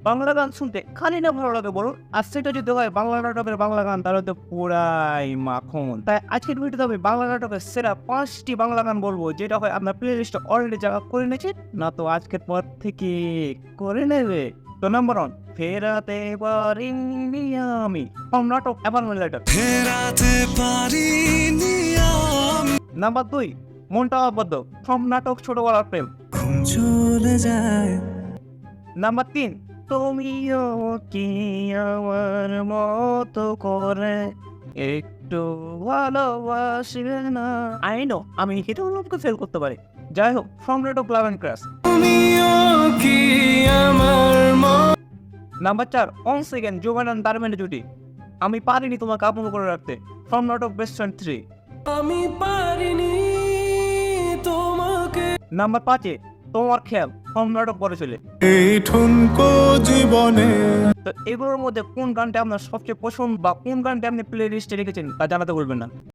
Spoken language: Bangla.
বাংলা গান শুনতে খালি না ভালো লাগে বলুন, আর সেটা যদি হয় বাংলা নাটকের বাংলা গান তাহলে তো পুরাই মাখন। তাই আজকের ভিডিওতে আমি বাংলা নাটকের সেরা 5টি বাংলা গান বলবো, যেটা হয় আপনার প্লে লিস্টে অলরেডি জায়গা করে নিয়েছে, না তো আজকের পর থেকে করে নেবে। তো নাম্বার 1, ফেরাতে পারিনি আমি, ফ্রম নাটক অ্যাপার্টমেন্ট লেটার। ফেরাতে পারিনি আমি, নাম্বার 2, মনটা আবদ্ধ, ফ্রম নাটক ছোটবেলার প্রেম। ঘুম চলে যায়। নাম্বার 3, তুমিও কি আমার মতো করে একটু ভালোবাসবে না। আই নো আমি হেঁটেও লোককে ফেল করতে পারি। যাই হোক, ফ্রম নাটক লাভ অ্যান্ড ক্রাশ। তুমিও কি আমার number 4, on second Joban and দারমেন্ড জুটি, আমি পারিনি তোমাকে আপন করে রাখতে, ফ্রম নাটক বেস্ট ফ্রেন্ড 3। আমি পারিনি তোমাকে। নাম্বার 5, তোমার খেয়াল, ফ্রম নাটক পরে চলে। এই ঠুনকো জীবনে তো এগুলোর মধ্যে কোন গানটা আপনার সবচেয়ে পছন্দ বা কোন গানটা আপনি প্লে লিস্টে রেখেছেন তা জানাতে বলবেন না।